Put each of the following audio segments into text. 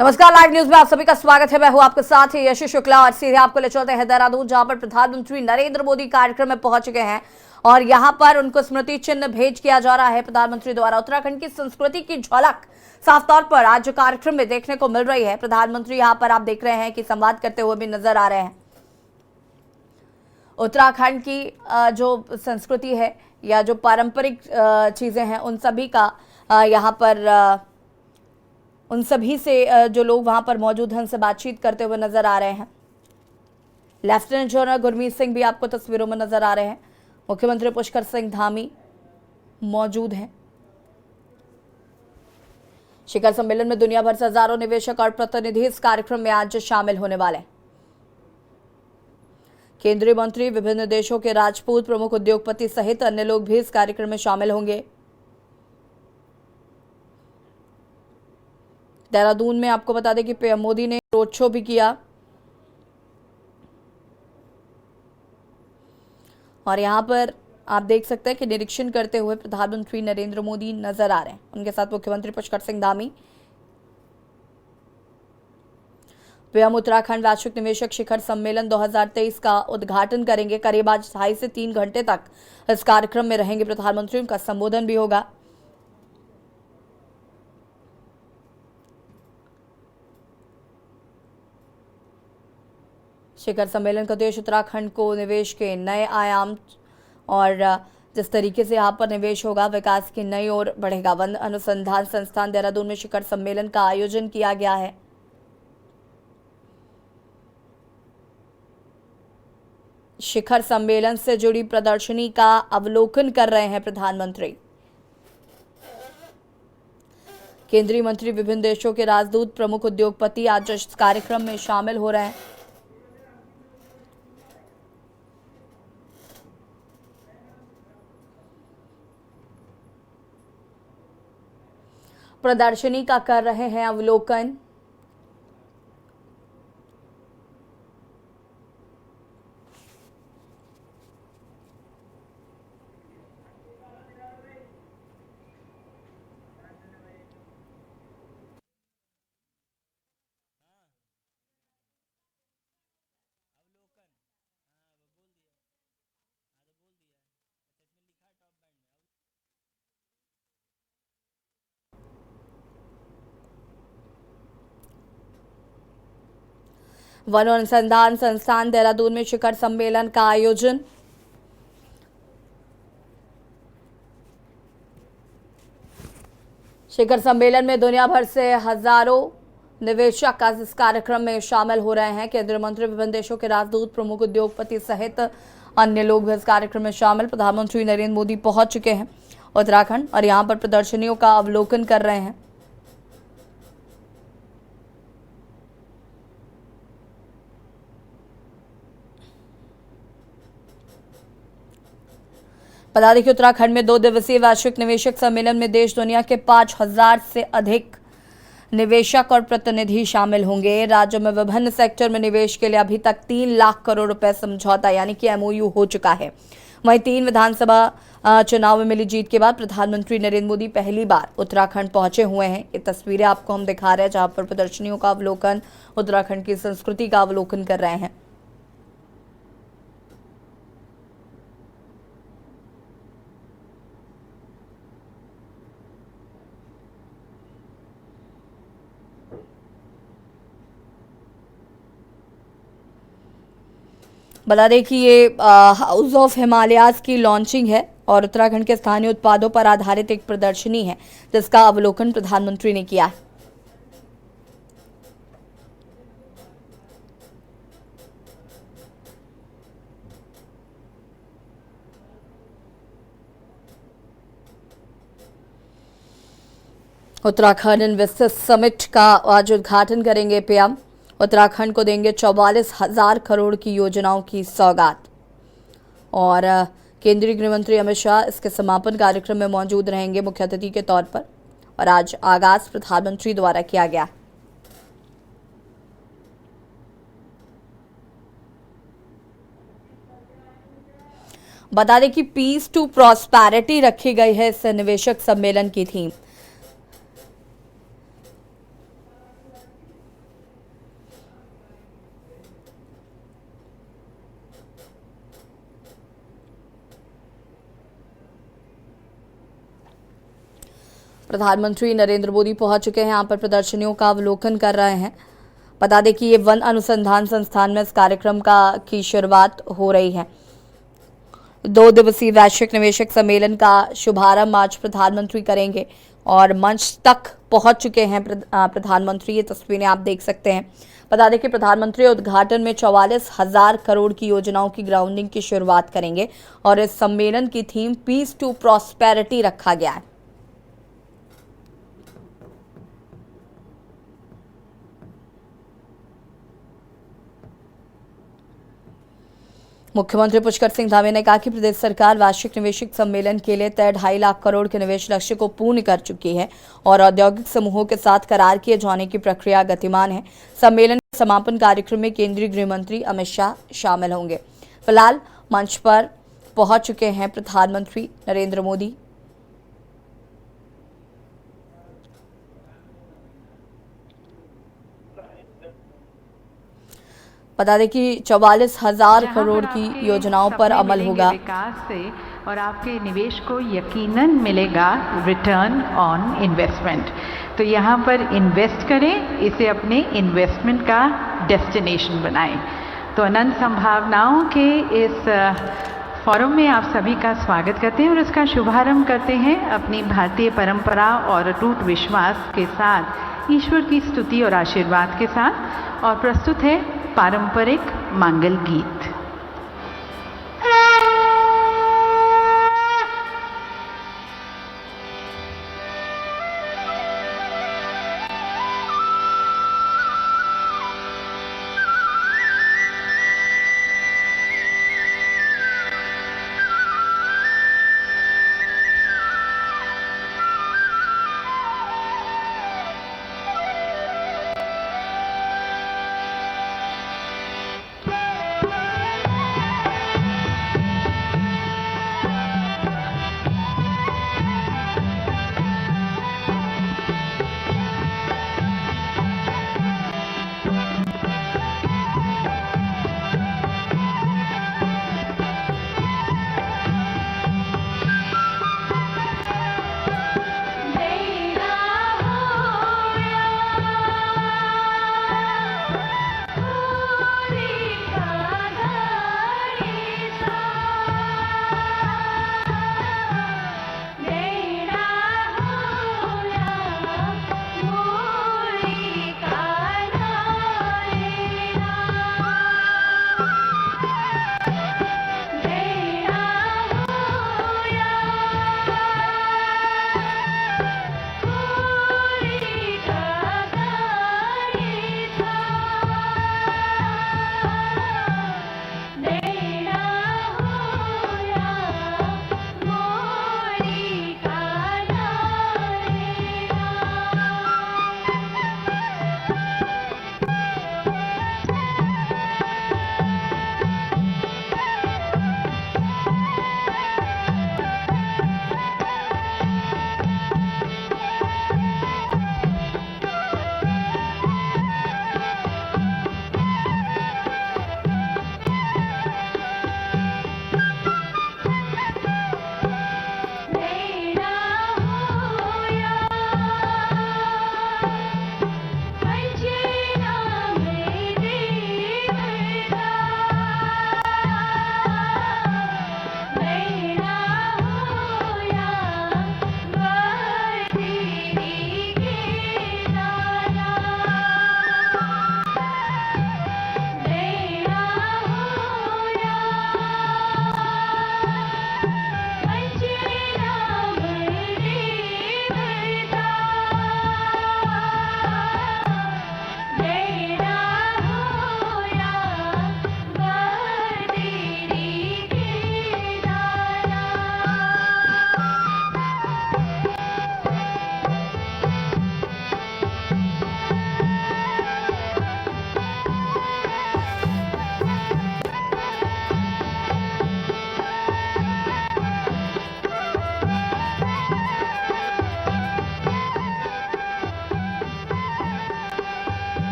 नमस्कार, live news में आप सभी का स्वागत है। मैं हूं आपके साथ ही यशु शुक्ला और सीधे आपको ले चलते हैं देहरादून, जहां पर प्रधानमंत्री नरेंद्र मोदी कार्यक्रम में पहुंच चुके हैं और यहां पर उनको स्मृति चिन्ह भेंट किया जा रहा है प्रधानमंत्री द्वारा। उत्तराखंड की संस्कृति की झलक साफ तौर पर आज कार्यक्रम में देखने को मिल रही है। प्रधानमंत्री यहां पर आप देख रहे हैं कि संवाद करते हुए भी नजर आ रहे हैं। उत्तराखंड की जो संस्कृति है या जो पारंपरिक चीजें हैं उन सभी का यहाँ पर उन सभी से जो लोग वहां पर मौजूद हैं उनसे बातचीत करते हुए नजर आ रहे हैं। लेफ्टिनेंट जनरल गुरमीत सिंह भी आपको तस्वीरों में नजर आ रहे हैं। मुख्यमंत्री पुष्कर सिंह धामी मौजूद हैं। शिखर सम्मेलन में दुनिया भर से हजारों निवेशक और प्रतिनिधि इस कार्यक्रम में आज शामिल होने वाले हैं। केंद्रीय मंत्री, विभिन्न देशों के राजपूत, प्रमुख उद्योगपति सहित अन्य लोग भी इस कार्यक्रम में शामिल होंगे। देहरादून में आपको बता दें कि पीएम मोदी ने रोड शो भी किया और यहां पर आप देख सकते हैं कि निरीक्षण करते हुए प्रधानमंत्री नरेंद्र मोदी नजर आ रहे हैं। उनके साथ मुख्यमंत्री पुष्कर सिंह धामी। पीएम उत्तराखंड वैश्विक निवेशक शिखर सम्मेलन 2023 का उद्घाटन करेंगे। करीब आज 2.5 से 3 घंटे तक इस कार्यक्रम में रहेंगे प्रधानमंत्री। उनका संबोधन भी होगा। शिखर सम्मेलन का उद्देश्य उत्तराखंड को निवेश के नए आयाम और जिस तरीके से यहाँ पर निवेश होगा, विकास की नई ओर बढ़ेगा। वन अनुसंधान संस्थान देहरादून में शिखर सम्मेलन का आयोजन किया गया है। शिखर सम्मेलन से जुड़ी प्रदर्शनी का अवलोकन कर रहे हैं प्रधानमंत्री। केंद्रीय मंत्री, विभिन्न देशों के राजदूत, प्रमुख उद्योगपति आज इस कार्यक्रम में शामिल हो रहे हैं। प्रदर्शनी का कर रहे हैं अवलोकन। वन अनुसंधान संस्थान देहरादून में शिखर सम्मेलन का आयोजन। शिखर सम्मेलन में दुनिया भर से हजारों निवेशक आज इस कार्यक्रम में शामिल हो रहे हैं। केंद्रीय मंत्री, विभिन्न देशों के राजदूत, प्रमुख उद्योगपति सहित अन्य लोग भी इस कार्यक्रम में शामिल। प्रधानमंत्री नरेंद्र मोदी पहुंच चुके हैं उत्तराखंड और यहां पर प्रदर्शनियों का अवलोकन कर रहे हैं। बता दें कि उत्तराखंड में 2 दिवसीय वैश्विक निवेशक सम्मेलन में देश दुनिया के 5,000 से अधिक निवेशक और प्रतिनिधि शामिल होंगे। राज्य में विभिन्न सेक्टर में निवेश के लिए अभी तक 3 लाख करोड़ रुपए समझौता यानी कि एमओयू हो चुका है। वहीं 3 विधानसभा चुनाव में मिली जीत के बाद प्रधानमंत्री नरेंद्र मोदी पहली बार उत्तराखंड पहुंचे हुए हैं। ये तस्वीरें आपको हम दिखा रहे हैं जहां पर प्रदर्शनियों का अवलोकन, उत्तराखंड की संस्कृति का अवलोकन कर रहे हैं। बता दें कि ये हाउस ऑफ हिमालयाज की लॉन्चिंग है और उत्तराखंड के स्थानीय उत्पादों पर आधारित एक प्रदर्शनी है जिसका अवलोकन प्रधानमंत्री ने किया है। उत्तराखंड इन्वेस्टर्स समिट का आज उद्घाटन करेंगे पीएम। उत्तराखंड को देंगे 44,000 करोड़ की योजनाओं की सौगात और केंद्रीय गृह मंत्री अमित शाह इसके समापन कार्यक्रम में मौजूद रहेंगे मुख्य अतिथि के तौर पर और आज आगाज प्रधानमंत्री द्वारा किया गया। बता दें कि पीस टू प्रॉस्पेरिटी रखी गई है इस निवेशक सम्मेलन की थीम। प्रधानमंत्री नरेंद्र मोदी पहुंच चुके हैं, यहाँ पर प्रदर्शनियों का अवलोकन कर रहे हैं। बता दें कि ये वन अनुसंधान संस्थान में इस कार्यक्रम की शुरुआत हो रही है। 2 दिवसीय वैश्विक निवेशक सम्मेलन का शुभारंभ आज प्रधानमंत्री करेंगे और मंच तक पहुंच चुके हैं प्रधानमंत्री। ये तस्वीरें आप देख सकते हैं। बता दें कि प्रधानमंत्री उद्घाटन में 44,000 करोड़ की योजनाओं की ग्राउंडिंग की शुरुआत करेंगे और इस सम्मेलन की थीम पीस टू प्रॉस्पेरिटी रखा गया है। मुख्यमंत्री पुष्कर सिंह धामी ने कहा कि प्रदेश सरकार वैश्विक निवेशक सम्मेलन के लिए तय 2.5 लाख करोड़ के निवेश लक्ष्य को पूर्ण कर चुकी है और औद्योगिक समूहों के साथ करार किए जाने की प्रक्रिया गतिमान है। सम्मेलन के समापन कार्यक्रम में केंद्रीय गृह मंत्री अमित शाह शामिल होंगे। फिलहाल मंच पर पहुंच चुके हैं प्रधानमंत्री नरेंद्र मोदी। बता दें कि 44,000 करोड़ की योजनाओं पर अमल होगा। विकास से और आपके निवेश को यकीनन मिलेगा रिटर्न ऑन इन्वेस्टमेंट। तो यहाँ पर इन्वेस्ट करें, इसे अपने इन्वेस्टमेंट का डेस्टिनेशन बनाएं। तो अनंत संभावनाओं के इस फोरम में आप सभी का स्वागत करते हैं और इसका शुभारंभ करते हैं अपनी भारतीय परंपरा और अटूट विश्वास के साथ, ईश्वर की स्तुति और आशीर्वाद के साथ। और प्रस्तुत है पारंपरिक मंगल गीत।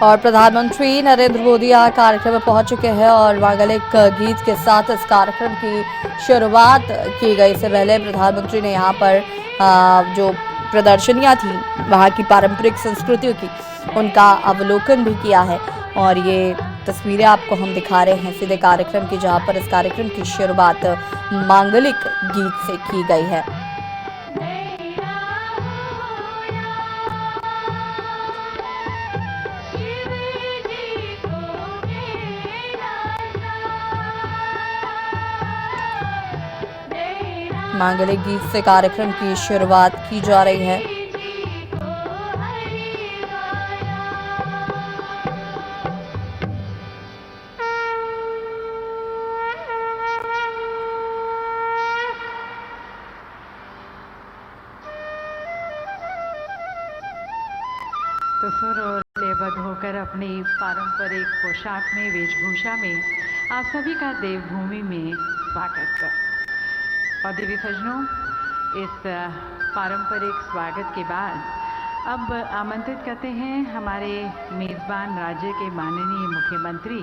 और प्रधानमंत्री नरेंद्र मोदी यहाँ कार्यक्रम में पहुंच चुके हैं और मांगलिक गीत के साथ इस कार्यक्रम की शुरुआत की गई। इससे पहले प्रधानमंत्री ने यहाँ पर जो प्रदर्शनियाँ थी वहाँ की पारंपरिक संस्कृतियों की, उनका अवलोकन भी किया है। और ये तस्वीरें आपको हम दिखा रहे हैं सीधे कार्यक्रम की, जहाँ पर इस कार्यक्रम की शुरुआत मांगलिक गीत से की गई है। मांगलिक गीत से कार्यक्रम की शुरुआत की जा रही है। तो सुर और लयबद्ध होकर अपनी पारंपरिक पोशाक में, वेशभूषा में आप सभी का देवभूमि में स्वागत है। और देवी सज्जनों, इस पारंपरिक स्वागत के बाद अब आमंत्रित करते हैं हमारे मेज़बान राज्य के माननीय मुख्यमंत्री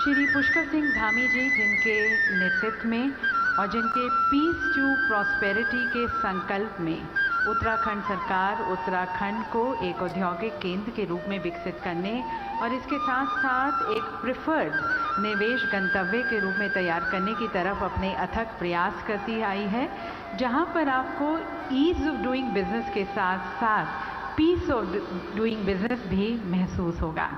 श्री पुष्कर सिंह धामी जी, जिनके नेतृत्व में और जिनके पीस टू प्रॉस्पेरिटी के संकल्प में उत्तराखंड सरकार उत्तराखंड को एक औद्योगिक केंद्र के रूप में विकसित करने और इसके साथ साथ एक प्रिफर्ड निवेश गंतव्य के रूप में तैयार करने की तरफ अपने अथक प्रयास करती आई है, जहां पर आपको ईज ऑफ डूइंग बिजनेस के साथ साथ पीस ऑफ डूइंग बिजनेस भी महसूस होगा।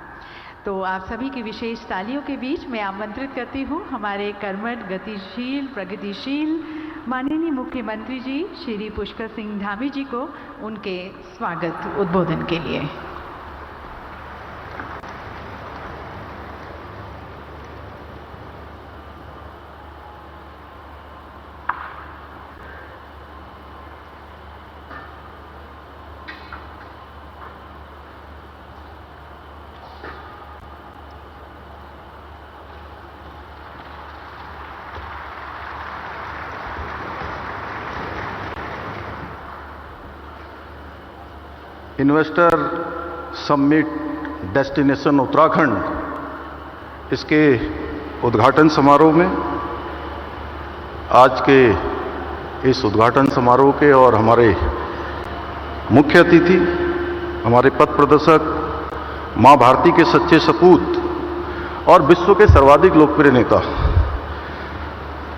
तो आप सभी की विशेष तालियों के बीच मैं आमंत्रित करती हूँ हमारे कर्मठ, गतिशील, प्रगतिशील माननीय मुख्यमंत्री जी श्री पुष्कर सिंह धामी जी को उनके स्वागत उद्बोधन के लिए। इन्वेस्टर समिट डेस्टिनेशन उत्तराखंड, इसके उद्घाटन समारोह में आज के इस उद्घाटन समारोह के और हमारे मुख्य अतिथि, हमारे पथ प्रदर्शक, मां भारती के सच्चे सपूत और विश्व के सर्वाधिक लोकप्रिय नेता,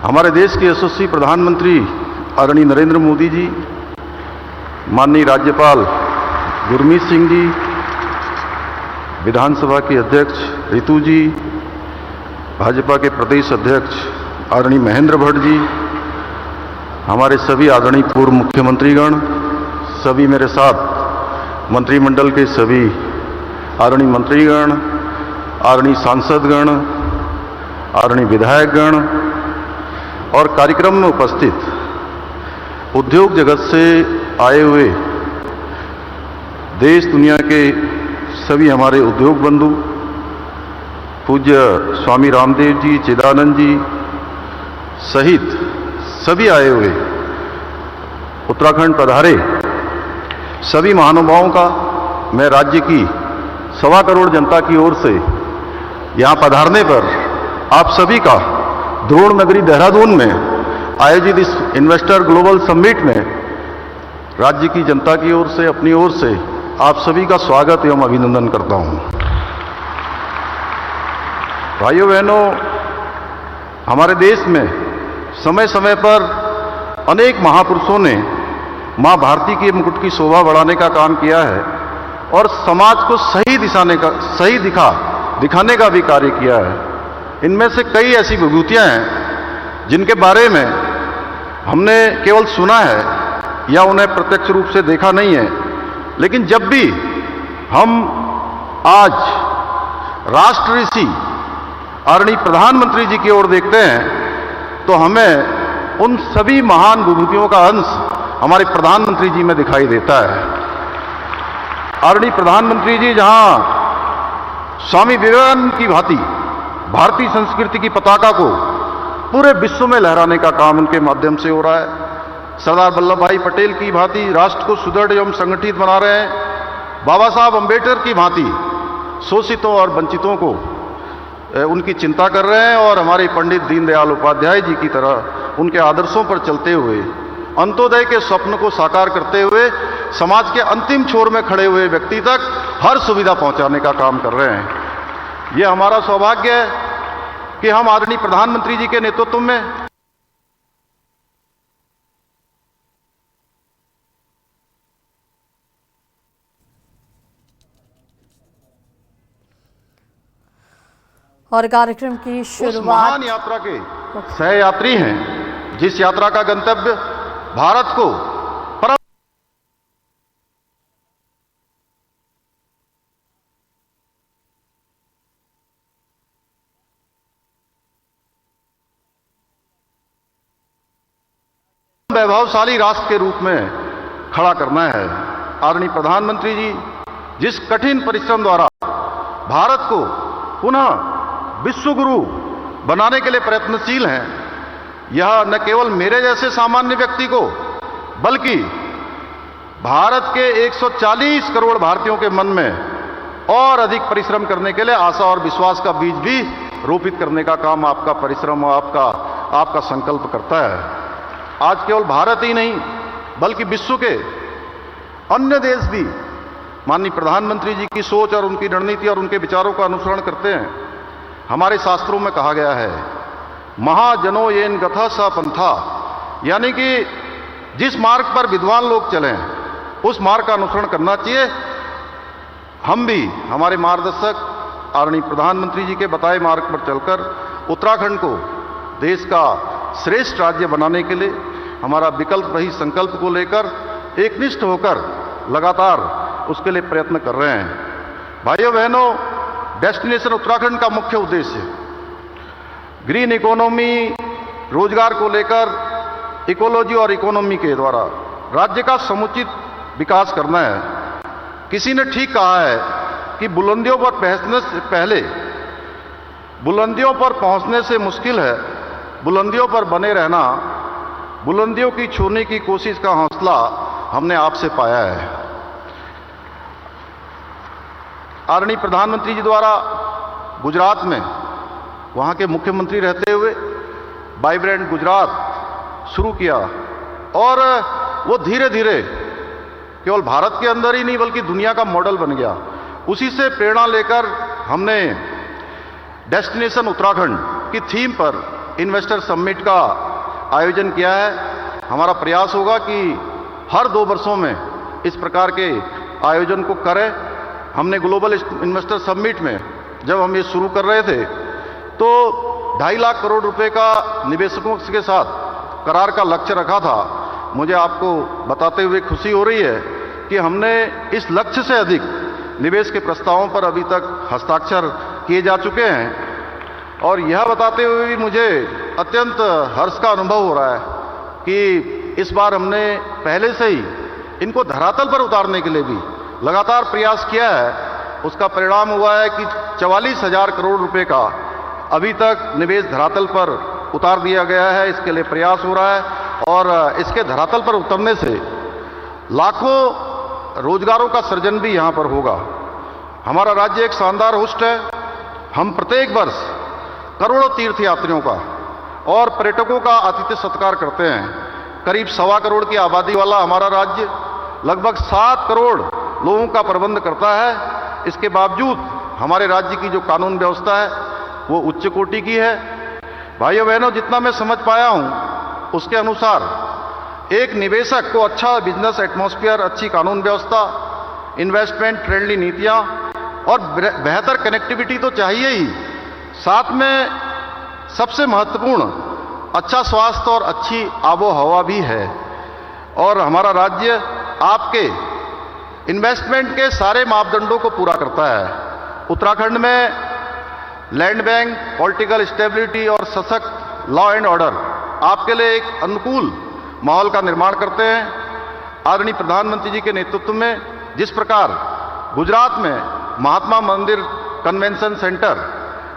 हमारे देश के यशस्वी प्रधानमंत्री आदरणीय नरेंद्र मोदी जी, माननीय राज्यपाल गुरमीत सिंह जी, विधानसभा के अध्यक्ष रितु जी, भाजपा के प्रदेश अध्यक्ष आदरणीय महेंद्र भट्ट जी, हमारे सभी आदरणीय पूर्व मुख्यमंत्रीगण, सभी मेरे साथ मंत्रिमंडल के सभी आदरणीय मंत्रीगण, आदरणीय सांसदगण, आदरणीय विधायकगण और कार्यक्रम में उपस्थित उद्योग जगत से आए हुए देश दुनिया के सभी हमारे उद्योग बंधु, पूज्य स्वामी रामदेव जी, चिदानंद जी सहित सभी आए हुए उत्तराखंड पधारे सभी महानुभावों का मैं राज्य की 1.25 करोड़ जनता की ओर से यहाँ पधारने पर आप सभी का द्रोण नगरी देहरादून में आयोजित इस इन्वेस्टर ग्लोबल समिट में राज्य की जनता की ओर से, अपनी ओर से आप सभी का स्वागत एवं अभिनंदन करता हूं। भाइयों बहनों, हमारे देश में समय समय पर अनेक महापुरुषों ने मां भारती के मुकुट की शोभा बढ़ाने का काम किया है और समाज को सही दिखाने का भी कार्य किया है। इनमें से कई ऐसी विभूतियां हैं जिनके बारे में हमने केवल सुना है या उन्हें प्रत्यक्ष रूप से देखा नहीं है, लेकिन जब भी हम आज राष्ट्र ऋषि आदरणीय प्रधानमंत्री जी की ओर देखते हैं तो हमें उन सभी महान विभूतियों का अंश हमारे प्रधानमंत्री जी में दिखाई देता है। आदरणीय प्रधानमंत्री जी जहां स्वामी विवेकानंद की भांति भारतीय संस्कृति की पताका को पूरे विश्व में लहराने का काम उनके माध्यम से हो रहा है, सरदार वल्लभ भाई पटेल की भांति राष्ट्र को सुदृढ़ एवं संगठित बना रहे हैं, बाबा साहब अंबेडकर की भांति शोषितों और वंचितों को उनकी चिंता कर रहे हैं और हमारे पंडित दीनदयाल उपाध्याय जी की तरह उनके आदर्शों पर चलते हुए अंत्योदय के स्वप्न को साकार करते हुए समाज के अंतिम छोर में खड़े हुए व्यक्ति तक हर सुविधा पहुंचाने का काम कर रहे हैं। ये हमारा सौभाग्य है कि हम आदरणीय प्रधानमंत्री जी के नेतृत्व में और कार्यक्रम की उस शुरुआत महान यात्रा के सहयात्री हैं, जिस यात्रा का गंतव्य भारत को परम वैभवशाली राष्ट्र के रूप में खड़ा करना है। आदरणीय प्रधानमंत्री जी जिस कठिन परिश्रम द्वारा भारत को पुनः विश्व गुरु बनाने के लिए प्रयत्नशील हैं, यह न केवल मेरे जैसे सामान्य व्यक्ति को बल्कि भारत के 140 करोड़ भारतीयों के मन में और अधिक परिश्रम करने के लिए आशा और विश्वास का बीज भी रोपित करने का काम आपका परिश्रम और आपका संकल्प करता है। आज केवल भारत ही नहीं बल्कि विश्व के अन्य देश भी माननीय प्रधानमंत्री जी की सोच और उनकी रणनीति और उनके विचारों का अनुसरण करते हैं। हमारे शास्त्रों में कहा गया है महाजनो येन गथा स पंथा, यानी कि जिस मार्ग पर विद्वान लोग चलें उस मार्ग का अनुसरण करना चाहिए। हम भी हमारे मार्गदर्शक आदरणीय प्रधानमंत्री जी के बताए मार्ग पर चलकर उत्तराखंड को देश का श्रेष्ठ राज्य बनाने के लिए हमारा विकल्प रहित संकल्प को लेकर एकनिष्ठ होकर लगातार उसके लिए प्रयत्न कर रहे हैं। भाइयों बहनों, डेस्टिनेशन उत्तराखंड का मुख्य उद्देश्य ग्रीन इकोनॉमी, रोजगार को लेकर इकोलॉजी और इकोनॉमी के द्वारा राज्य का समुचित विकास करना है। किसी ने ठीक कहा है कि बुलंदियों पर पहुंचने से पहले बुलंदियों पर पहुंचने से मुश्किल है बुलंदियों पर बने रहना। बुलंदियों की छूने की कोशिश का हौसला हमने आपसे पाया है। आदरणीय प्रधानमंत्री जी द्वारा गुजरात में वहाँ के मुख्यमंत्री रहते हुए वाइब्रेंट गुजरात शुरू किया और वो धीरे धीरे केवल भारत के अंदर ही नहीं बल्कि दुनिया का मॉडल बन गया। उसी से प्रेरणा लेकर हमने डेस्टिनेशन उत्तराखंड की थीम पर इन्वेस्टर समिट का आयोजन किया है। हमारा प्रयास होगा कि हर 2 वर्षों में इस प्रकार के आयोजन को करें। हमने ग्लोबल इन्वेस्टर समिट में जब हम ये शुरू कर रहे थे तो 2.5 लाख करोड़ रुपए का निवेशकों के साथ करार का लक्ष्य रखा था। मुझे आपको बताते हुए खुशी हो रही है कि हमने इस लक्ष्य से अधिक निवेश के प्रस्तावों पर अभी तक हस्ताक्षर किए जा चुके हैं। और यह बताते हुए भी मुझे अत्यंत हर्ष का अनुभव हो रहा है कि इस बार हमने पहले से ही इनको धरातल पर उतारने के लिए भी लगातार प्रयास किया है। उसका परिणाम हुआ है कि 44,000 करोड़ रुपए का अभी तक निवेश धरातल पर उतार दिया गया है। इसके लिए प्रयास हो रहा है और इसके धरातल पर उतरने से लाखों रोजगारों का सृजन भी यहाँ पर होगा। हमारा राज्य एक शानदार होस्ट है। हम प्रत्येक वर्ष करोड़ों तीर्थयात्रियों का और पर्यटकों का आतिथ्य सत्कार करते हैं। करीब 1.25 करोड़ की आबादी वाला हमारा राज्य लगभग 7 करोड़ लोगों का प्रबंध करता है। इसके बावजूद हमारे राज्य की जो कानून व्यवस्था है वो उच्च कोटि की है। भाइयों बहनों, जितना मैं समझ पाया हूँ उसके अनुसार एक निवेशक को अच्छा बिजनेस एटमॉस्फेयर, अच्छी कानून व्यवस्था, इन्वेस्टमेंट फ्रेंडली नीतियाँ और बेहतर कनेक्टिविटी तो चाहिए ही, साथ में सबसे महत्वपूर्ण अच्छा स्वास्थ्य और अच्छी आबो हवा भी है। और हमारा राज्य आपके इन्वेस्टमेंट के सारे मापदंडों को पूरा करता है। उत्तराखंड में लैंड बैंक, पॉलिटिकल स्टेबिलिटी और सशक्त लॉ एंड ऑर्डर आपके लिए एक अनुकूल माहौल का निर्माण करते हैं। आदरणीय प्रधानमंत्री जी के नेतृत्व में जिस प्रकार गुजरात में महात्मा मंदिर convention centre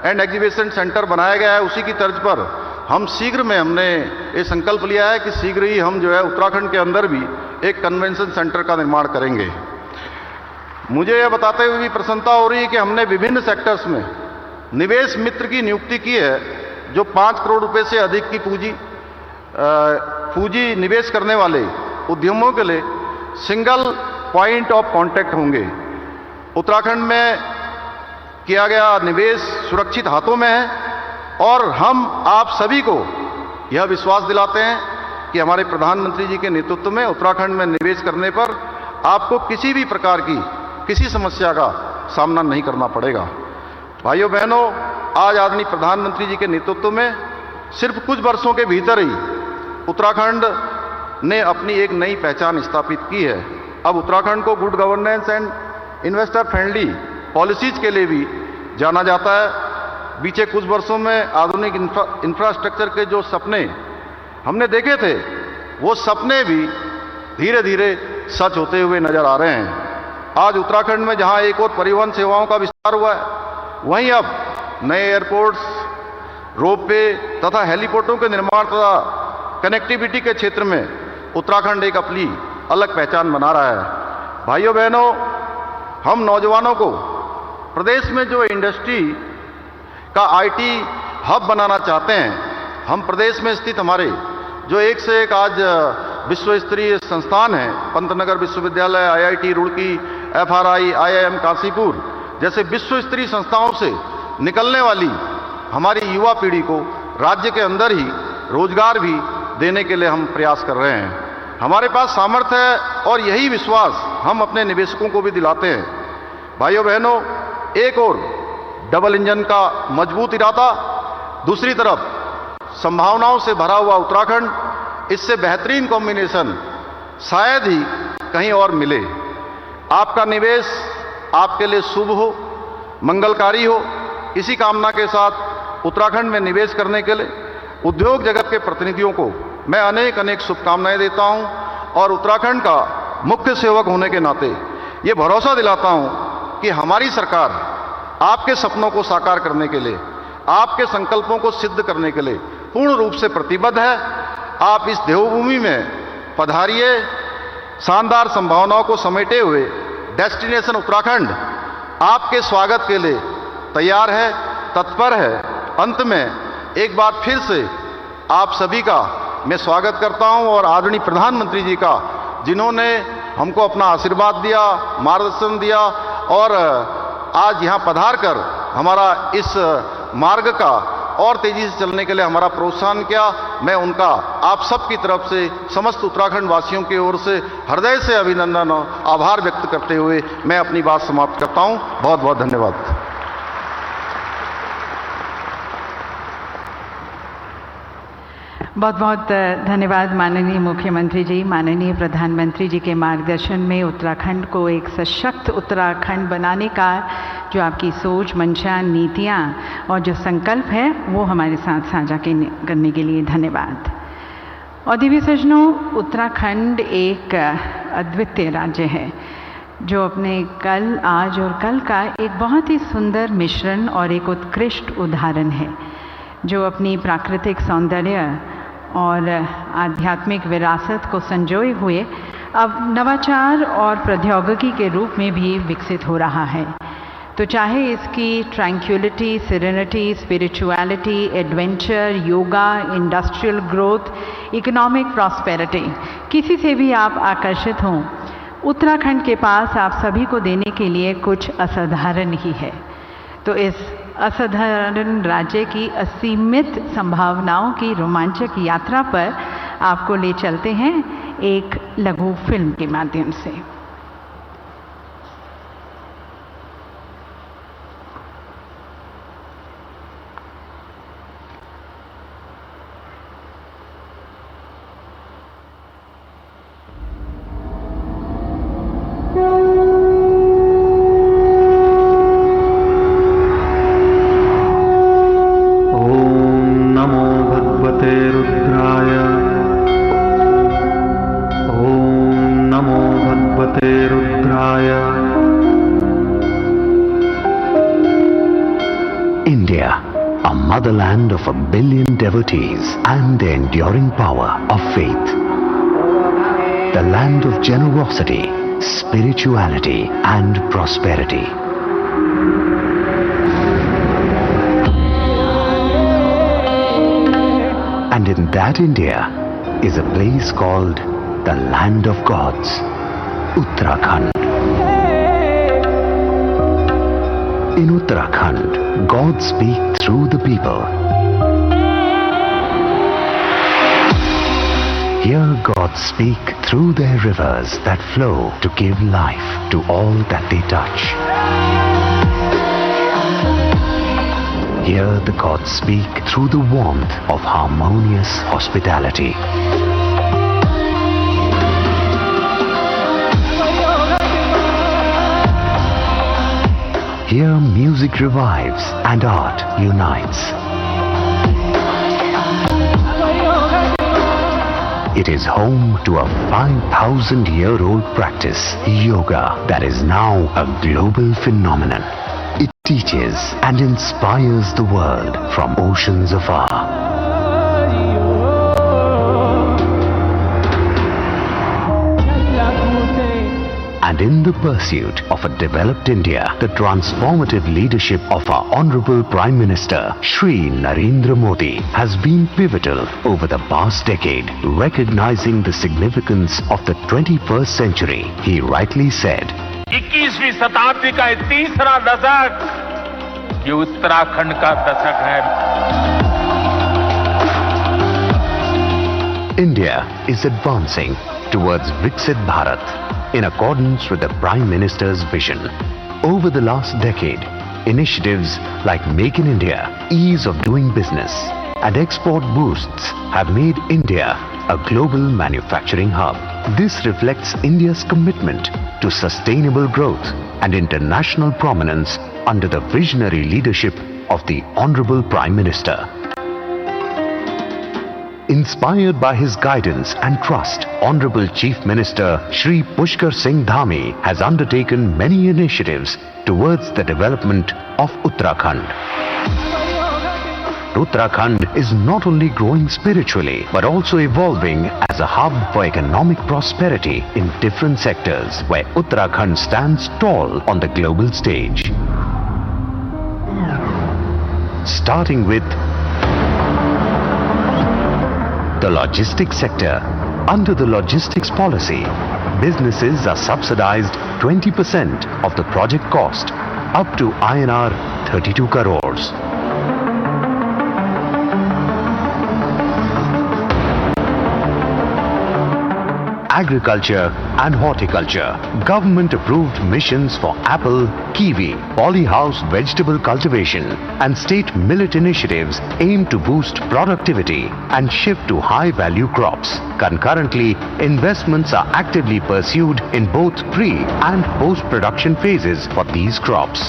and exhibition centre बनाया गया है, उसी की तर्ज पर हम शीघ्र में हमने ये संकल्प लिया है कि शीघ्र ही हम जो है उत्तराखंड के अंदर भी एक कन्वेंशन सेंटर का निर्माण करेंगे। मुझे यह बताते हुए भी प्रसन्नता हो रही है कि हमने विभिन्न सेक्टर्स में निवेश मित्र की नियुक्ति की है, जो 5 करोड़ रुपए से अधिक की पूंजी निवेश करने वाले उद्यमों के लिए सिंगल पॉइंट ऑफ कांटेक्ट होंगे। उत्तराखंड में किया गया निवेश सुरक्षित हाथों में है और हम आप सभी को यह विश्वास दिलाते हैं कि हमारे प्रधानमंत्री जी के नेतृत्व में उत्तराखंड में निवेश करने पर आपको किसी भी प्रकार की किसी समस्या का सामना नहीं करना पड़ेगा। भाइयों बहनों, आज आदरणीय प्रधानमंत्री जी के नेतृत्व में सिर्फ कुछ वर्षों के भीतर ही उत्तराखंड ने अपनी एक नई पहचान स्थापित की है। अब उत्तराखंड को good governance and investor friendly policies के लिए भी जाना जाता है। बीते कुछ वर्षों में आधुनिक इंफ्रास्ट्रक्चर के जो सपने हमने देखे थे, वो सपने भी धीरे धीरे सच होते हुए नजर आ रहे हैं। आज उत्तराखंड में जहां एक और परिवहन सेवाओं का विस्तार हुआ है, वहीं अब नए एयरपोर्ट्स, रोपवे तथा हेलीपोर्टों के निर्माण तथा कनेक्टिविटी के क्षेत्र में उत्तराखंड एक अपनी अलग पहचान बना रहा है। भाइयों बहनों, हम नौजवानों को प्रदेश में जो इंडस्ट्री का आईटी हब बनाना चाहते हैं, हम प्रदेश में स्थित हमारे जो एक से एक आज विश्व स्तरीय संस्थान हैं, पंतनगर विश्वविद्यालय, IIT Roorkee, FRI, IIM Kashipur जैसे विश्व स्तरीय संस्थाओं से निकलने वाली हमारी युवा पीढ़ी को राज्य के अंदर ही रोजगार भी देने के लिए हम प्रयास कर रहे हैं। हमारे पास सामर्थ्य है और यही विश्वास हम अपने निवेशकों को भी दिलाते हैं। भाइयों बहनों, एक और डबल इंजन का मजबूत इरादा, दूसरी तरफ संभावनाओं से भरा हुआ उत्तराखंड, इससे बेहतरीन कॉम्बिनेशन शायद ही कहीं और मिले। आपका निवेश आपके लिए शुभ हो, मंगलकारी हो, इसी कामना के साथ उत्तराखंड में निवेश करने के लिए उद्योग जगत के प्रतिनिधियों को मैं अनेक अनेक शुभकामनाएं देता हूं और उत्तराखंड का मुख्य सेवक होने के नाते ये भरोसा दिलाता हूं कि हमारी सरकार आपके सपनों को साकार करने के लिए, आपके संकल्पों को सिद्ध करने के लिए पूर्ण रूप से प्रतिबद्ध है। आप इस देवभूमि में पधारिए, शानदार संभावनाओं को समेटे हुए डेस्टिनेशन उत्तराखंड आपके स्वागत के लिए तैयार है, तत्पर है। अंत में एक बार फिर से आप सभी का मैं स्वागत करता हूं और आदरणीय प्रधानमंत्री जी का, जिन्होंने हमको अपना आशीर्वाद दिया, मार्गदर्शन दिया और आज यहां पधार कर हमारा इस मार्ग का और तेजी से चलने के लिए हमारा प्रोत्साहन किया, मैं उनका आप सबकी तरफ से समस्त उत्तराखंड वासियों की ओर से हृदय से अभिनंदन और आभार व्यक्त करते हुए मैं अपनी बात समाप्त करता हूं। बहुत बहुत धन्यवाद। बहुत बहुत धन्यवाद माननीय मुख्यमंत्री जी। माननीय प्रधानमंत्री जी के मार्गदर्शन में उत्तराखंड को एक सशक्त उत्तराखंड बनाने का जो आपकी सोच, मंशा, नीतियाँ और जो संकल्प है वो हमारे साथ साझा करने के लिए धन्यवाद। और दिव्य सज्जनों, उत्तराखंड एक अद्वितीय राज्य है जो अपने कल, आज और कल का एक बहुत ही सुंदर मिश्रण और एक उत्कृष्ट उदाहरण है, जो अपनी प्राकृतिक सौंदर्य और आध्यात्मिक विरासत को संजोए हुए अब नवाचार और प्रौद्योगिकी के रूप में भी विकसित हो रहा है। तो चाहे इसकी tranquillity, serenity, spirituality, adventure, yoga, industrial growth, economic prosperity, किसी से भी आप आकर्षित हों, उत्तराखंड के पास आप सभी को देने के लिए कुछ असाधारण ही है। तो इस असाधारण राज्य की असीमित संभावनाओं की रोमांचक यात्रा पर आपको ले चलते हैं एक लघु फिल्म के माध्यम से। India, a motherland of 1 billion devotees and the enduring power of faith. The land of generosity, spirituality and prosperity. And in that India is a place called the Land of Gods, Uttarakhand. In Uttarakhand, gods speak through the people. Here gods speak through their rivers that flow to give life to all that they touch. Here the gods speak through the warmth of harmonious hospitality. Here music revives and art unites. It is home to a 5,000-year-old practice, yoga, that is now a global phenomenon. It teaches and inspires the world from oceans afar. And in the pursuit of a developed India, the transformative leadership of our Honorable Prime Minister, Shri Narendra Modi, has been pivotal over the past decade, recognizing the significance of the 21st century. He rightly said, 21वीं शताब्दी का एक तीसरा दशक ये उत्तराखंड का दशक है। India is advancing towards Viksit Bharat in accordance with the Prime Minister's vision. Over the last decade, initiatives like Make in India, ease of doing business, and export boosts have made India a global manufacturing hub. This reflects India's commitment to sustainable growth and international prominence under the visionary leadership of the Honorable Prime Minister. Inspired by his guidance and trust, Honorable Chief Minister Shri Pushkar Singh Dhami has undertaken many initiatives towards the development of Uttarakhand. Uttarakhand is not only growing spiritually but also evolving as a hub for economic prosperity in different sectors, where Uttarakhand stands tall on the global stage. Starting with the logistics sector. Under the logistics policy, businesses are subsidized 20% of the project cost up to INR 32 crores. Agriculture and horticulture. Government approved missions for apple, kiwi, polyhouse vegetable cultivation and state millet initiatives aim to boost productivity and shift to high value crops. Concurrently, investments are actively pursued in both pre and post production phases for these crops.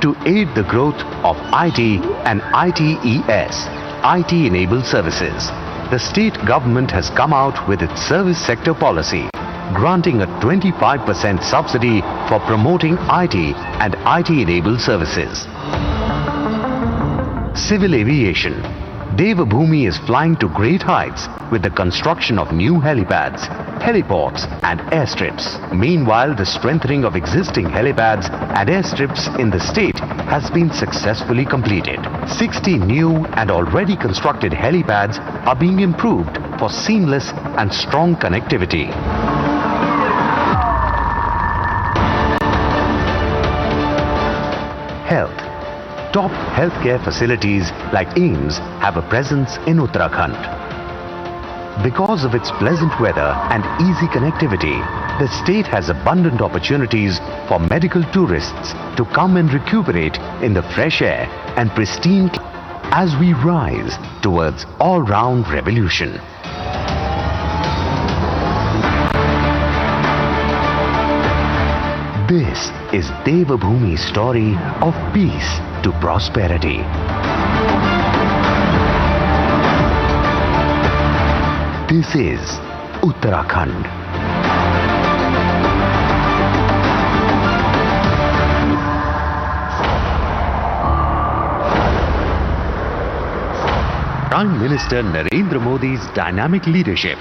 To aid the growth of IT and ITES, IT-enabled services, the state government has come out with its service sector policy, granting a 25% subsidy for promoting IT and IT-enabled services. Civil aviation. Devabhoomi is flying to great heights with the construction of new helipads, heliports and airstrips. Meanwhile, the strengthening of existing helipads and airstrips in the state has been successfully completed. 60 new and already constructed helipads are being improved for seamless and strong connectivity. Health. Top healthcare facilities like AIIMS have a presence in Uttarakhand. Because of its pleasant weather and easy connectivity, the state has abundant opportunities for medical tourists to come and recuperate in the fresh air and pristine as we rise towards all-round revolution. This is Devabhoomi's story of peace to prosperity. This is Uttarakhand. Prime Minister Narendra Modi's dynamic leadership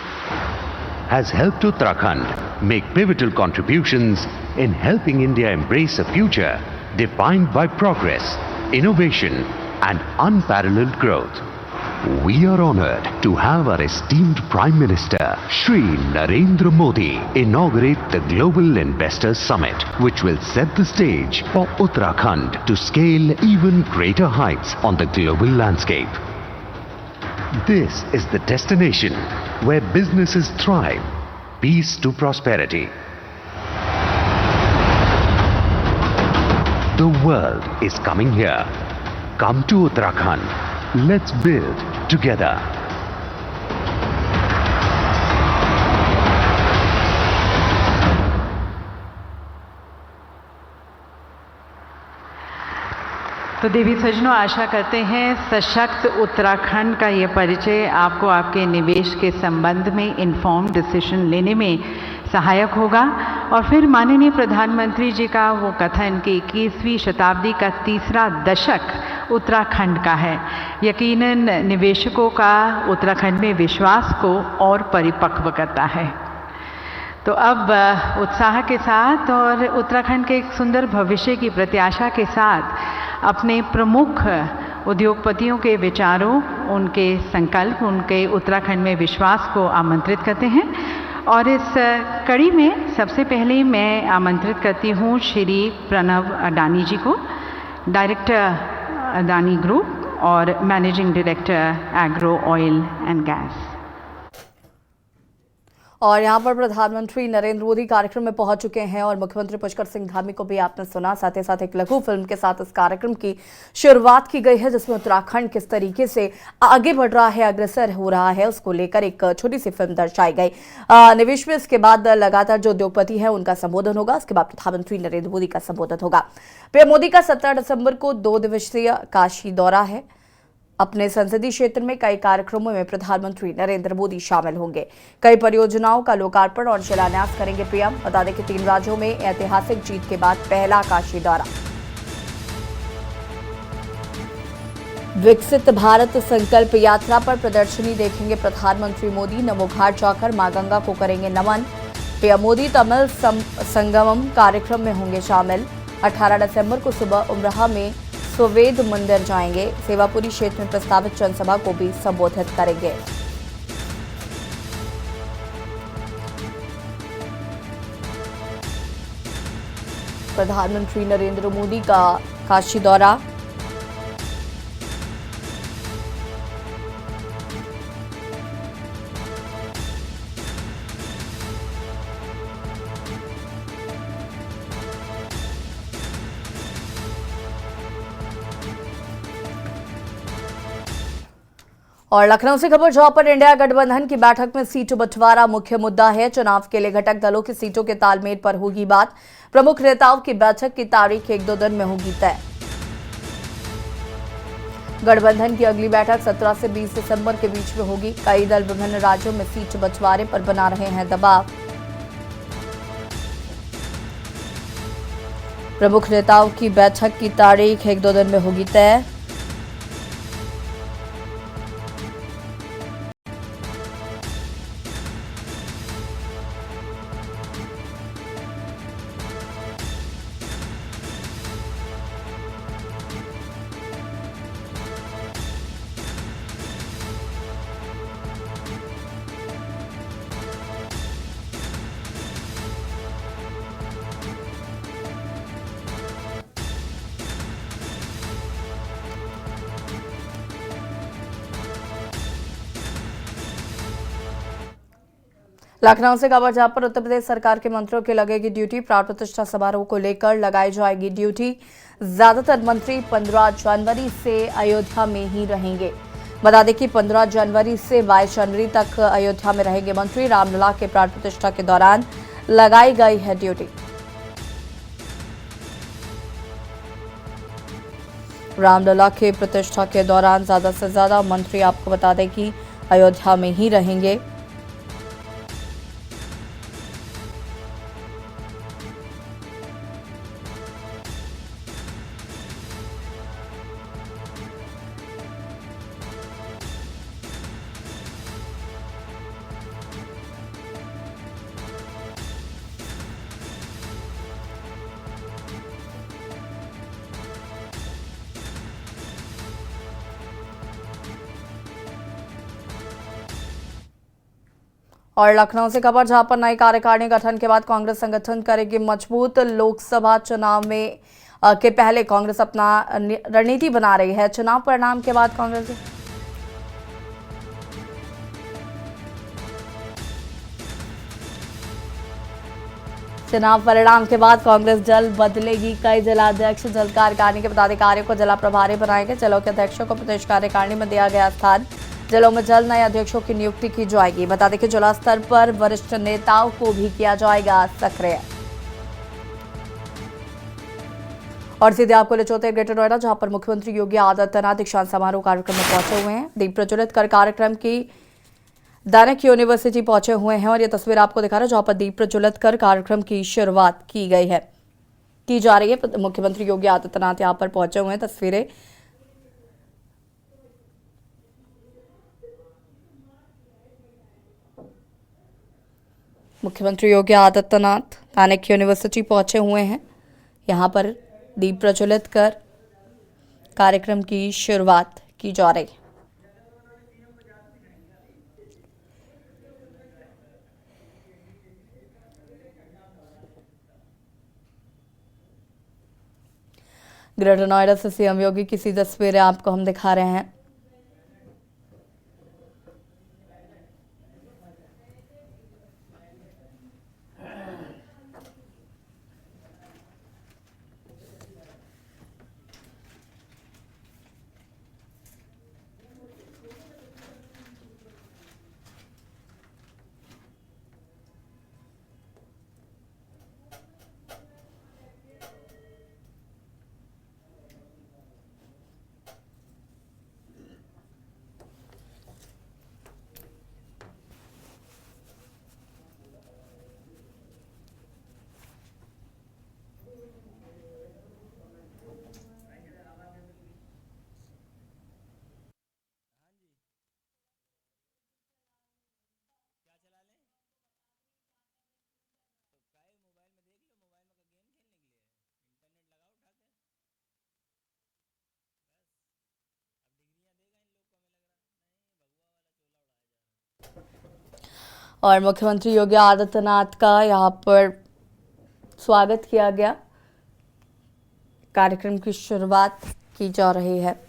has helped Uttarakhand make pivotal contributions in helping India embrace a future defined by progress, innovation and unparalleled growth. We are honored to have our esteemed Prime Minister Shri Narendra Modi inaugurate the Global Investors Summit, which will set the stage for Uttarakhand to scale even greater heights on the global landscape. This is the destination where businesses thrive, peace to prosperity. The world is coming here. Come to Uttarakhand. Let's build together. तो देवी सज्जनों, आशा करते हैं सशक्त उत्तराखंड का ये परिचय आपको आपके निवेश के संबंध में इन्फॉर्म्ड डिसीजन लेने में सहायक होगा। और फिर माननीय प्रधानमंत्री जी का वो कथन कि 21वीं शताब्दी का तीसरा दशक उत्तराखंड का है, यकीनन निवेशकों का उत्तराखंड में विश्वास को और परिपक्व करता है। तो अब उत्साह के साथ और उत्तराखंड के एक सुंदर भविष्य की प्रत्याशा के साथ अपने प्रमुख उद्योगपतियों के विचारों, उनके संकल्प, उनके उत्तराखंड में विश्वास को आमंत्रित करते हैं। और इस कड़ी में सबसे पहले मैं आमंत्रित करती हूँ श्री प्रणव अडानी जी को, डायरेक्टर अडानी ग्रुप और managing director agro oil and gas. और यहाँ पर प्रधानमंत्री नरेंद्र मोदी कार्यक्रम में पहुंच चुके हैं और मुख्यमंत्री पुष्कर सिंह धामी को भी आपने सुना। साथ ही साथ एक लघु फिल्म के साथ इस कार्यक्रम की शुरुआत की गई है, जिसमें उत्तराखंड किस तरीके से आगे बढ़ रहा है, अग्रसर हो रहा है, उसको लेकर एक छोटी सी फिल्म दर्शाई गई। निवेश में इसके बाद लगातार जो उद्योगपति हैं उनका संबोधन होगा, उसके बाद प्रधानमंत्री नरेंद्र मोदी का संबोधन होगा। पीएम मोदी का 17 दिसंबर को 2 दिवसीय काशी दौरा है। अपने संसदीय क्षेत्र में कई कार्यक्रमों में प्रधानमंत्री नरेंद्र मोदी शामिल होंगे। कई परियोजनाओं का लोकार्पण और शिलान्यास करेंगे पीएम। बता दें कि 3 राज्यों में ऐतिहासिक जीत के बाद पहला काशी दौरा। विकसित भारत संकल्प यात्रा पर प्रदर्शनी देखेंगे प्रधानमंत्री मोदी। नमो घाट जाकर मां गंगा को करेंगे नमन। पीएम मोदी तमिल संगमम कार्यक्रम में होंगे शामिल। 18 दिसंबर को सुबह उमराह में स्ववेद मंदिर जाएंगे। सेवापुरी क्षेत्र में प्रस्तावित जनसभा को भी संबोधित करेंगे। प्रधानमंत्री नरेंद्र मोदी का काशी दौरा। और लखनऊ से खबर, जहां पर इंडिया गठबंधन की बैठक में सीट बंटवारा मुख्य मुद्दा है। चुनाव के लिए घटक दलों की सीटों के तालमेल पर होगी बात। प्रमुख नेताओं की बैठक की तारीख 1-2 दिन में होगी तय। गठबंधन की अगली बैठक 17 से 20 दिसंबर के बीच में होगी। कई दल विभिन्न राज्यों में सीट बंटवारे पर बना रहे हैं दबाव। प्रमुख नेताओं की बैठक की तारीख 1-2 दिन में होगी तय। लखनऊ से खबर, जहां पर उत्तर प्रदेश सरकार के मंत्रियों की लगेगी ड्यूटी। प्राण प्रतिष्ठा समारोह को लेकर लगाई जाएगी ड्यूटी। ज्यादातर मंत्री 15 जनवरी से अयोध्या में ही रहेंगे। बता दें कि 15 जनवरी से 22 जनवरी तक अयोध्या में रहेंगे मंत्री। रामलला के प्राण प्रतिष्ठा के दौरान लगाई गई है ड्यूटी। रामलला के प्रतिष्ठा के दौरान ज्यादा से ज्यादा मंत्री, आपको बता दें कि अयोध्या में ही रहेंगे। और लखनऊ से खबर, जहां पर नई कार्यकारिणी गठन के बाद कांग्रेस संगठन करेगी मजबूत। लोकसभा चुनाव में के पहले कांग्रेस अपना रणनीति बना रही है। चुनाव परिणाम के बाद कांग्रेस जल्द बदलेगी कई जिलाध्यक्ष। जल्द कार्यकारिणी के पदाधिकारियों को जिला प्रभारी बनाएंगे। जिलों के अध्यक्षों को प्रदेश कार्यकारिणी में दिया गया स्थान। जिलों में जल्द नए अध्यक्षों की नियुक्ति की जाएगी। बता दें कि जिला स्तर पर वरिष्ठ नेताओं को भी किया जाएगा सक्रिय। और सीधे आपको ले चलते हैं ग्रेटर नोएडा, जहां पर मुख्यमंत्री योगी आदित्यनाथ दीक्षांत समारोह कार्यक्रम में पहुंचे हुए हैं। दीप प्रज्वलित कर कार्यक्रम की दैनिक यूनिवर्सिटी पहुंचे हुए हैं और ये तस्वीर आपको दिखा रहा है, जहां पर दीप प्रज्वलित कर कार्यक्रम की शुरुआत की जा रही है। मुख्यमंत्री योगी आदित्यनाथ यहां पर पहुंचे हुए हैं। तस्वीरें मुख्यमंत्री योगी आदित्यनाथ दैनिक यूनिवर्सिटी पहुंचे हुए हैं। यहां पर दीप प्रज्वलित कर कार्यक्रम की शुरुआत की जा रही है। ग्रेटर नोएडा से सीएम योगी की सी तस्वीरें आपको हम दिखा रहे हैं। और मुख्यमंत्री योगी आदित्यनाथ का यहां पर स्वागत किया गया। कार्यक्रम की शुरुआत की जा रही है।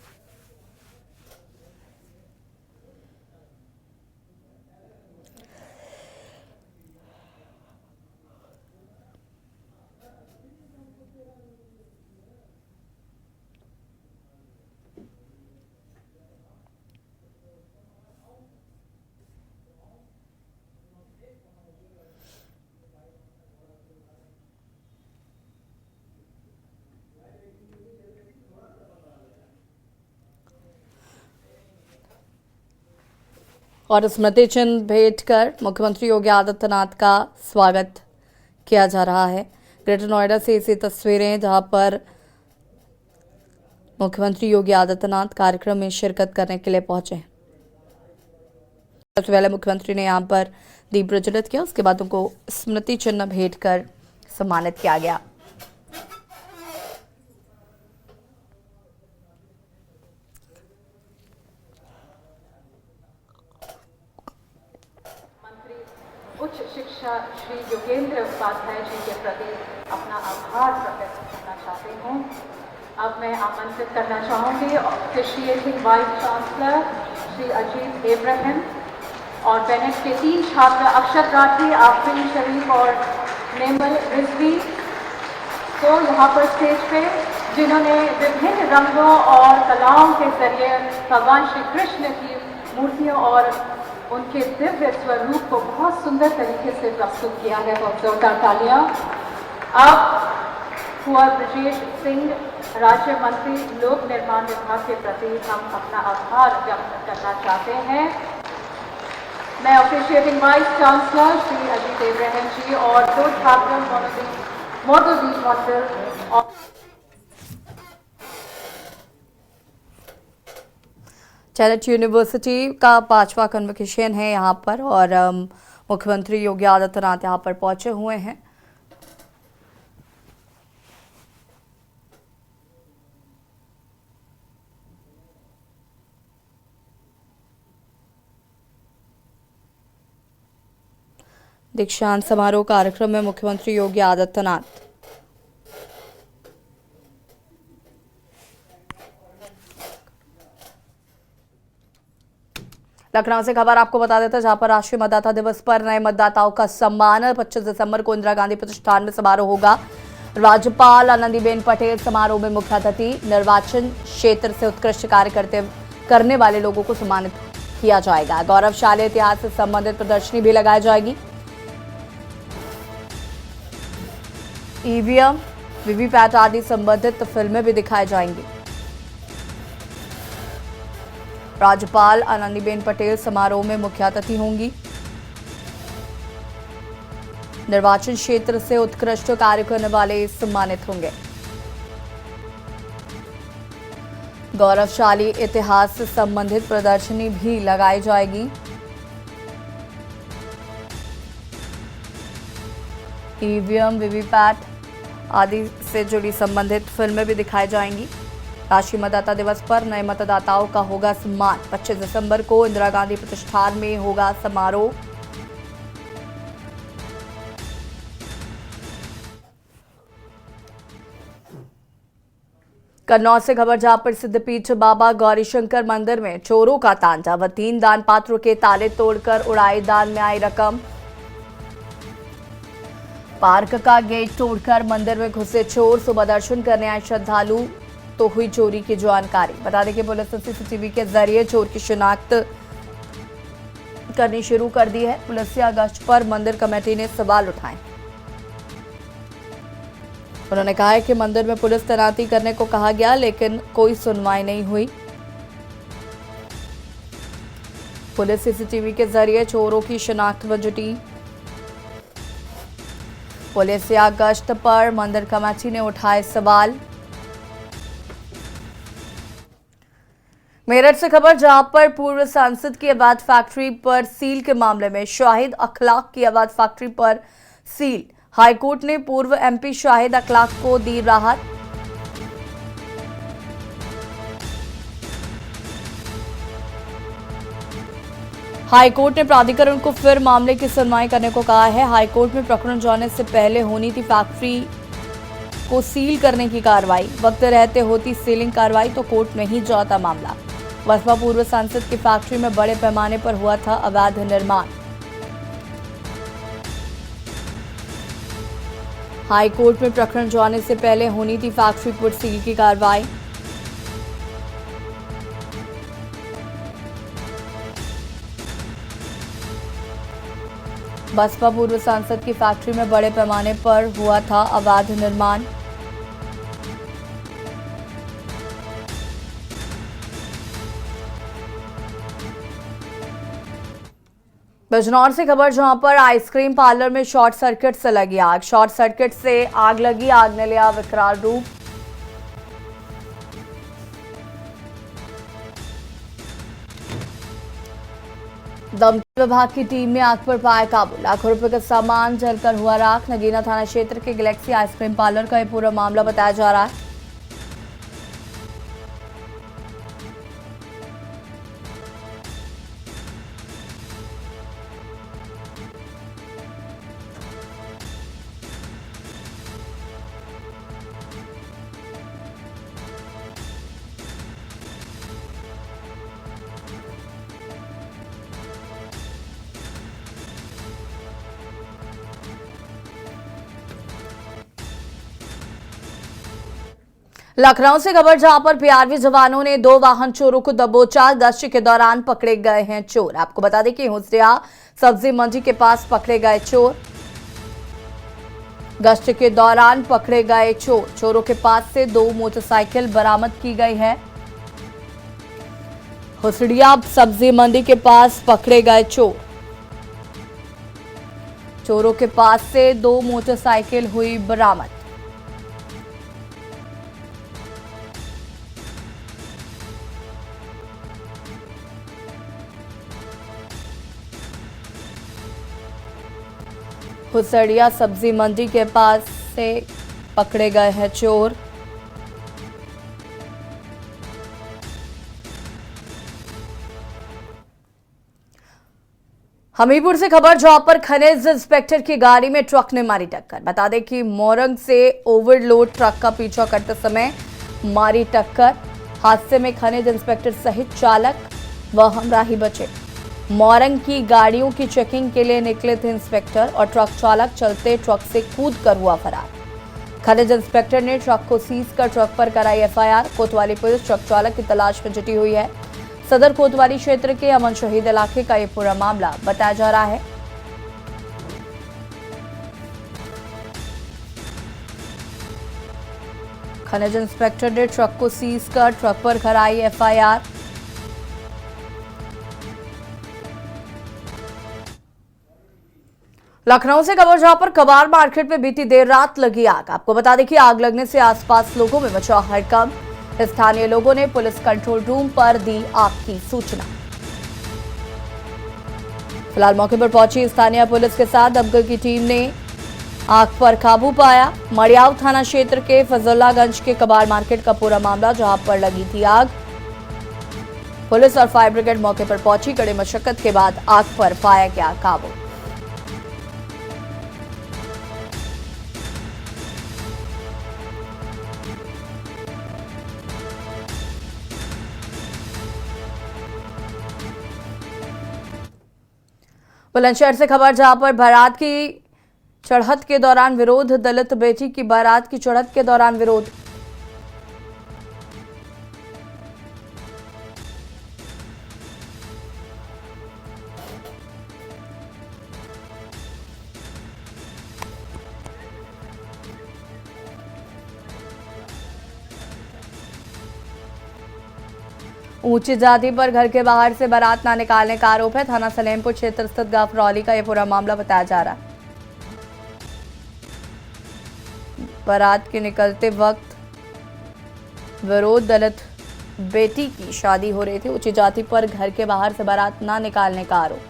और स्मृति चिन्ह भेंट कर मुख्यमंत्री योगी आदित्यनाथ का स्वागत किया जा रहा है। ग्रेटर नोएडा से ऐसी तस्वीरें, जहां पर मुख्यमंत्री योगी आदित्यनाथ कार्यक्रम में शिरकत करने के लिए पहुंचे। सबसे पहले मुख्यमंत्री ने यहां पर दीप प्रज्वलित किया, उसके बाद उनको स्मृति चिन्ह भेंट कर सम्मानित किया गया। उच्च शिक्षा श्री योगेंद्र उपाध्याय जी के प्रति अपना आभार प्रकट करना चाहती हूँ। अब मैं आमंत्रित करना चाहूँगी officiating vice chancellor Shri Ajit Ibrahim और बेनेट के 3 छात्र अक्षत राठी, आफरीन शरीफ और नेमल रिजवी को यहाँ पर स्टेज पे, जिन्होंने विभिन्न रंगों और कलाओं के जरिए भगवान श्री कृष्ण की मूर्तियों और उनके दिव्य स्वरूप को बहुत सुंदर तरीके से प्रस्तुत किया है। बहुत जोरदार तालियां। अब कुंवर ब्रजेश सिंह, राज्य मंत्री लोक निर्माण विभाग के प्रति हम अपना आभार व्यक्त करना चाहते हैं। मैं officiating vice chancellor Shri Ajit Ibrahim ji और 2 छात्र मोदुद्दीन मंडल और चैलेंज यूनिवर्सिटी का 5वां कन्वोकेशन है यहाँ पर, और मुख्यमंत्री योगी आदित्यनाथ यहाँ पर पहुंचे हुए हैं। दीक्षांत समारोह कार्यक्रम में मुख्यमंत्री योगी आदित्यनाथ। लखनऊ से खबर आपको बता देते हैं, जहां पर राष्ट्रीय मतदाता दिवस पर नए मतदाताओं का सम्मान 25 दिसंबर को इंदिरा गांधी प्रतिष्ठान में समारोह होगा। राज्यपाल आनंदीबेन पटेल समारोह में मुख्य अतिथि। निर्वाचन क्षेत्र से उत्कृष्ट कार्य करने वाले लोगों को सम्मानित किया जाएगा। गौरवशाली इतिहास से संबंधित प्रदर्शनी भी लगाई जाएगी। ईवीएम, वीवीपैट आदि संबंधित फिल्में भी दिखाई जाएंगी। राज्यपाल आनंदीबेन पटेल समारोह में मुख्य अतिथि होंगी। निर्वाचन क्षेत्र से उत्कृष्ट कार्य करने वाले सम्मानित होंगे। गौरवशाली इतिहास से संबंधित प्रदर्शनी भी लगाई जाएगी। ईवीएम, वीवीपैट आदि से जुड़ी संबंधित फिल्में भी दिखाई जाएंगी। राष्ट्रीय मतदाता दिवस पर नए मतदाताओं का होगा सम्मान। 25 दिसंबर को इंदिरा गांधी प्रतिष्ठान में होगा समारोह। कन्नौज से खबर, जहां पर सिद्धपीठ बाबा गौरीशंकर मंदिर में चोरों का तांडव। 3 दान पात्रों के ताले तोड़कर उड़ाई दान में आई रकम। पार्क का गेट तोड़कर मंदिर में घुसे चोर। सुबह दर्शन करने आए श्रद्धालु तो हुई चोरी की जानकारी। बता दें कि पुलिस ने सीसीटीवी के जरिए चोर की शिनाख्त करनी शुरू कर दी है। पुलिस की गश्त पर मंदिर कमेटी ने सवाल उठाए। उन्होंने कहा है कि मंदिर में पुलिस तैनाती करने को कहा गया, लेकिन कोई सुनवाई नहीं हुई। पुलिस सीसीटीवी के जरिए चोरों की शिनाख्त में जुटी। पुलिस या गश्त पर मंदिर कमेटी ने उठाए सवाल। मेरठ से खबर, जहां पर पूर्व सांसद की अवैध फैक्ट्री पर सील के मामले में शाहिद अखलाक की अवैध फैक्ट्री पर सील। हाईकोर्ट ने पूर्व एमपी शाहिद अखलाक को दी राहत। हाईकोर्ट ने प्राधिकरण को फिर मामले की सुनवाई करने को कहा है। हाईकोर्ट में प्रकरण जाने से पहले होनी थी फैक्ट्री को सील करने की कार्रवाई। वक्त रहते होती सीलिंग कार्रवाई तो कोर्ट में ही जाता मामला। बसपा पूर्व सांसद की फैक्ट्री में बड़े पैमाने पर हुआ था अवैध निर्माण। हाईकोर्ट में प्रकरण जाने से पहले होनी थी फैक्ट्री पर सील की कार्रवाई। बसपा पूर्व सांसद की फैक्ट्री में बड़े पैमाने पर हुआ था अवैध निर्माण। बिजनौर से खबर, जहां पर आइसक्रीम पार्लर में शॉर्ट सर्किट से लगी आग। शॉर्ट सर्किट से आग लगी, आग ने लिया विकराल रूप। दमकल विभाग की टीम ने आग पर पाया काबू। लाखों रुपए का सामान जलकर हुआ राख। नगीना थाना क्षेत्र के गैलेक्सी आइसक्रीम पार्लर का यह पूरा मामला बताया जा रहा है। लखनऊ से खबर, जहां पर पीआरवी जवानों ने 2 वाहन चोरों को दबोचा। गश्त के दौरान पकड़े गए हैं चोर। आपको बता दें कि हुसरिया सब्जी मंडी के पास पकड़े गए चोर। गश्त के दौरान पकड़े गए चोर। चोरों के पास से 2 मोटरसाइकिल बरामद की गई है। हुसरिया सब्जी मंडी के पास पकड़े गए चोर। चोरों के पास से 2 मोटरसाइकिल हुई बरामद। हुसड़िया सब्जी मंडी के पास से पकड़े गए हैं चोर। हमीरपुर से खबर जहां पर खनिज इंस्पेक्टर की गाड़ी में ट्रक ने मारी टक्कर। बता दें कि मोरंग से ओवरलोड ट्रक का पीछा करते समय मारी टक्कर। हादसे में खनिज इंस्पेक्टर सहित चालक व हमराही बचे। मोरंग की गाड़ियों की चेकिंग के लिए निकले थे इंस्पेक्टर और ट्रक चालक चलते ट्रक से कूद कर हुआ फरार। खनिज इंस्पेक्टर ने ट्रक को सीज कर ट्रक पर कराई एफआईआर। कोतवाली पुलिस ट्रक चालक की तलाश में जुटी हुई है। सदर कोतवाली क्षेत्र के अमन शहीद इलाके का ये पूरा मामला बताया जा रहा है। खनिज इंस्पेक्टर ने ट्रक को सीज कर ट्रक पर कराई एफआईआर। लखनऊ से खबर जहां पर कबाड़ मार्केट में बीती देर रात लगी आग। आपको बता दें कि आग लगने से आसपास लोगों में मचा हड़कंप। स्थानीय लोगों ने पुलिस कंट्रोल रूम पर दी आग की सूचना। फिलहाल मौके पर पहुंची स्थानीय पुलिस के साथ दमकल की टीम ने आग पर काबू पाया। मड़ियाव थाना क्षेत्र के फजुल्लागंज के कबाड़ मार्केट का पूरा मामला जहां पर लगी थी आग। पुलिस और फायर ब्रिगेड मौके पर पहुंची। कड़ी मशक्कत के बाद आग पर पाया गया काबू। बुलंदशहर से खबर जहां पर बारात की चढ़त के दौरान विरोध। दलित बेटी की बारात की चढ़त के दौरान विरोध। ऊंची जाति पर घर के बाहर से बारात ना निकालने का आरोप है। थाना सलेमपुर क्षेत्र स्थित गाफरौली का यह पूरा मामला बताया जा रहा है। बारात के निकलते वक्त विरोध। दलित बेटी की शादी हो रही थी। ऊंची जाति पर घर के बाहर से बारात ना निकालने का आरोप।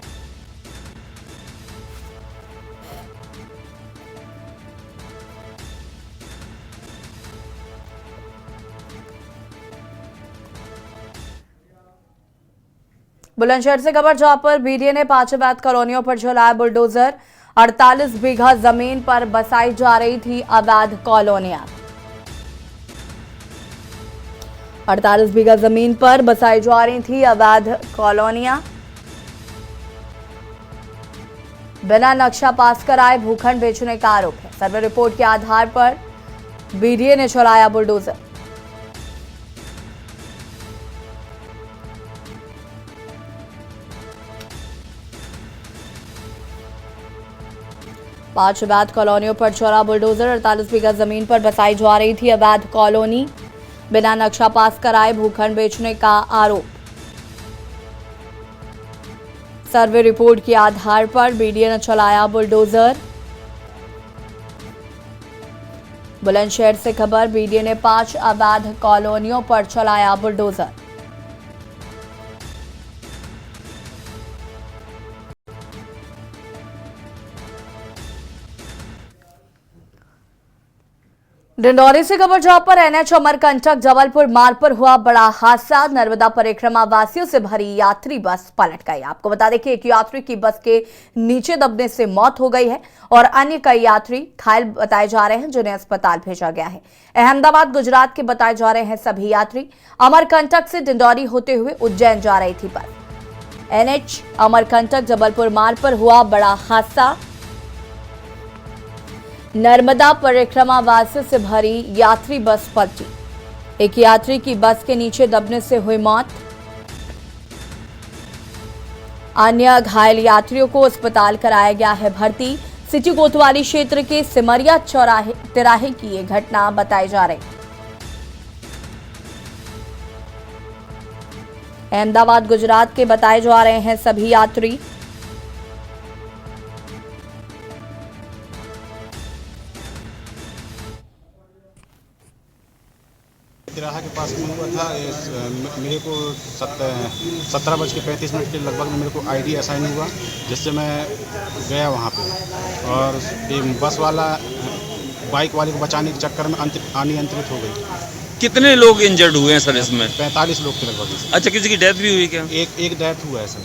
बुलंदशहर से खबर जहां पर बीडीए ने 5 अवैध कॉलोनियों पर चलाया बुलडोजर। 48 बीघा जमीन पर बसाई जा रही थी अवैध कॉलोनियां। 48 बीघा जमीन पर बसाई जा रही थी अवैध कॉलोनियां। बिना नक्शा पास कराए भूखंड बेचने का आरोप है। सर्वे रिपोर्ट के आधार पर बीडीए ने चलाया बुलडोजर। पांच अवैध कॉलोनियों पर चला बुलडोजर। 48 बीघा जमीन पर बसाई जा रही थी अवैध कॉलोनी। बिना नक्शा पास कराए भूखंड बेचने का आरोप। सर्वे रिपोर्ट के आधार पर बीडीए ने चलाया बुलडोजर। बुलंदशहर से खबर बीडीए ने 5 अवैध कॉलोनियों पर चलाया बुलडोजर। डिंडौरी से खबर जहां पर एनएच अमरकंटक जबलपुर मार्ग पर हुआ बड़ा हादसा। नर्मदा परिक्रमा वासियों से भरी यात्री बस पलट गई। आपको बता दें कि एक यात्री की बस के नीचे दबने से मौत हो गई है और अन्य कई यात्री घायल बताए जा रहे हैं, जिन्हें अस्पताल भेजा गया है। अहमदाबाद गुजरात के बताए जा रहे हैं सभी यात्री। अमरकंटक से डिंडौरी होते हुए उज्जैन जा रही थी बस। एनएच अमरकंटक जबलपुर मार्ग पर हुआ बड़ा हादसा। नर्मदा परिक्रमा वासियों से भरी यात्री बस पलटी। एक यात्री की बस के नीचे दबने से हुई मौत। अन्य घायल यात्रियों को अस्पताल कराया गया है भर्ती। सिटी कोतवाली क्षेत्र के सिमरिया तिराहे की ये घटना बताई जा रही। अहमदाबाद गुजरात के बताए जा रहे हैं सभी यात्री। तिराहा के पास में हुआ था। मेरे को 17:35 के लगभग में मेरे को आईडी असाइन हुआ, जिससे मैं गया वहाँ पे और ये बस वाला बाइक वाले को बचाने के चक्कर में अनियंत्रित हो गई। कितने लोग इंजर्ड हुए हैं सर इसमें? 45 लोग के लगभग। अच्छा, किसी की डेथ भी हुई क्या? एक डेथ हुआ है सर।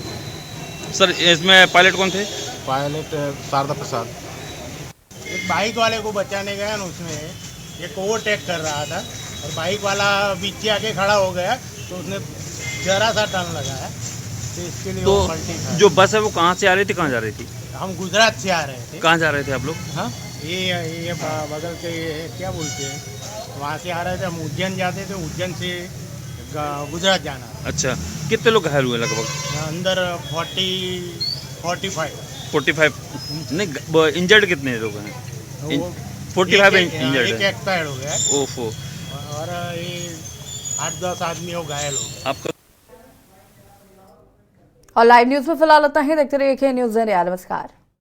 सर इसमें पायलट कौन थे? पायलट शारदा प्रसाद। एक बाइक वाले को बचाने गया ना, उसमें एक ओवरटेक कर रहा था और बाइक वाला बीच आके खड़ा हो गया, तो उसने जरा सा टर्न लगाया, तो इसके लिए वो पलटी था। जो बस है वो कहाँ से आ रही थी, कहाँ जा रही थी? हम गुजरात से आ रहे थे। कहाँ जा रहे थे आप लोग? हाँ, ये बगल के क्या बोलते हैं, वहाँ से आ रहे थे। हम उज्जैन जाते थे, उज्जैन से गुजरात जाना। अच्छा, कितने लोग घायल हुए लगभग? अंदर 45 नहीं, इंजर्ड कितने लोग हैं? 45 इंजर्ड एक है। एक्सपायर हो गया है ओफो। और ये 8-10 आदमी वो घायल हो गए। आपका और लाइव न्यूज में फिलहाल इतना ही। देखते रहिए के न्यूज़ इंडिया। नमस्कार।